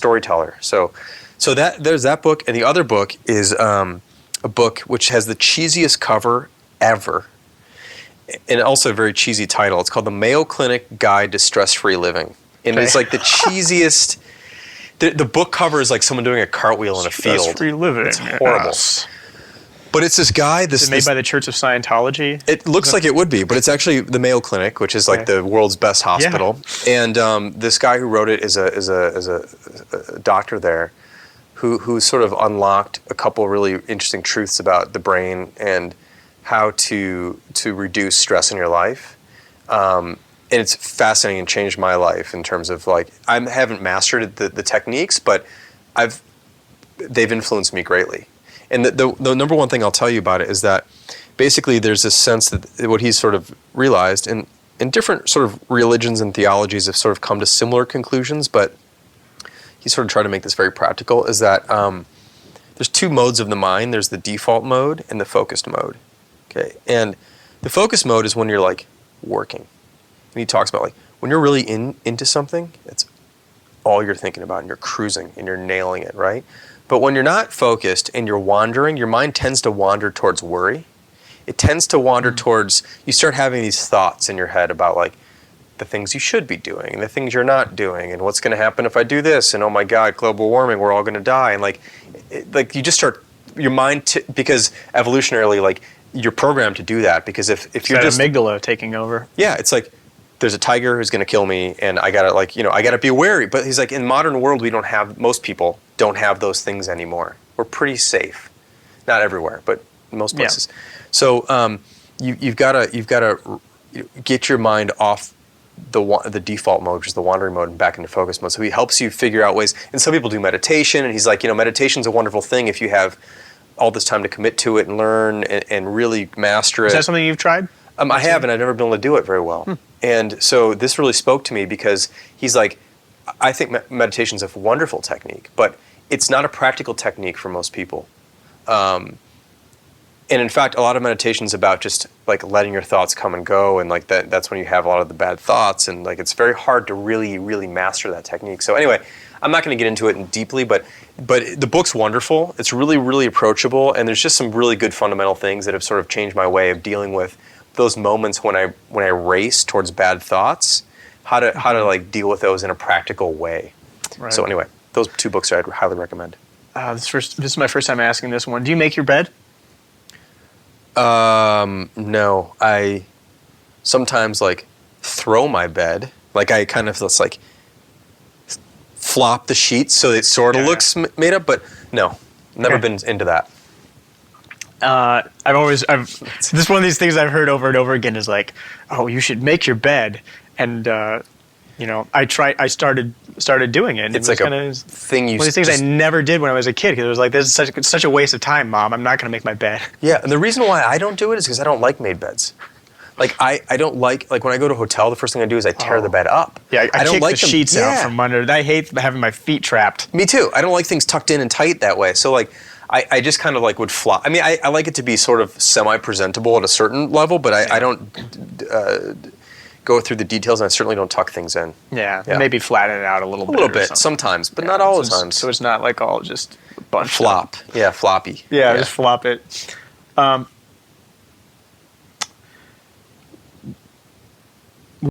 storyteller. So that there's that book, and the other book is a book which has the cheesiest cover ever, and also a very cheesy title. It's called The Mayo Clinic Guide to Stress-Free Living, and it's like the cheesiest. The book cover is like someone doing a cartwheel in a field. Stress-free living. It's horrible. Yes. But it's this guy. Is it made by the Church of Scientology? It looks like it would be, but it's actually the Mayo Clinic, which is like the world's best hospital. Yeah. And this guy who wrote it is a doctor there, who sort of unlocked a couple of really interesting truths about the brain and how to reduce stress in your life. And it's fascinating and changed my life in terms of like, I haven't mastered the techniques, but they've influenced me greatly. And the number one thing I'll tell you about it is that basically there's this sense that what he's sort of realized, and different sort of religions and theologies have sort of come to similar conclusions, but he sort of tried to make this very practical, is that there's two modes of the mind. There's the default mode and the focused mode. Okay, and the focused mode is when you're like working. And he talks about like when you're really into something, it's all you're thinking about and you're cruising and you're nailing it, right? But when you're not focused and you're wandering, your mind tends to wander towards worry. It tends to wander towards, you start having these thoughts in your head about like the things you should be doing and the things you're not doing and what's going to happen if I do this and oh my God, global warming, we're all going to die. And like you just start, your mind, because evolutionarily, like you're programmed to do that because if you're that just amygdala taking over. Yeah, it's like there's a tiger who's going to kill me and I got to like, I got to be wary. But he's like, in modern world, most people don't have those things anymore. We're pretty safe. Not everywhere, but in most places. Yeah. So you've got to get your mind off the default mode, which is the wandering mode, and back into focus mode. So he helps you figure out ways. And some people do meditation, and he's like, meditation's a wonderful thing if you have all this time to commit to it and learn and really master it. Is that something you've tried? I have, and I've never been able to do it very well. And so this really spoke to me because he's like, I think meditation's a wonderful technique, but it's not a practical technique for most people. And in fact, a lot of meditation's about just like letting your thoughts come and go, and like that's when you have a lot of the bad thoughts, and like it's very hard to really, really master that technique. So anyway, I'm not going to get into it deeply, but the book's wonderful. It's really, really approachable, and there's just some really good fundamental things that have sort of changed my way of dealing with those moments when I race towards bad thoughts, how to like deal with those in a practical way. Right. So anyway, those two books I'd highly recommend. This is my first time asking this one. Do you make your bed? No. I sometimes like throw my bed. Like I kind of just like flop the sheets so it sort of looks made up, but no, never been into that. This is one of these things I've heard over and over again is like, oh, you should make your bed. And, I started doing it. And it's it was like a thing you... One of these things I never did when I was a kid because it was like, this is such a waste of time, Mom. I'm not going to make my bed. Yeah, and the reason why I don't do it is because I don't like made beds. Like, I don't like when I go to a hotel, the first thing I do is I tear the bed up. Yeah, I don't kick like the sheets out from under. I hate having my feet trapped. Me too. I don't like things tucked in and tight that way. So, like, I just kind of like would flop. I mean, I like it to be sort of semi-presentable at a certain level, but I don't go through the details, and I certainly don't tuck things in. Yeah. Maybe flatten it out a little bit. A little bit, sometimes, but not all the time. So it's not like all just bunched flop. up. Yeah, floppy. Yeah, just flop it.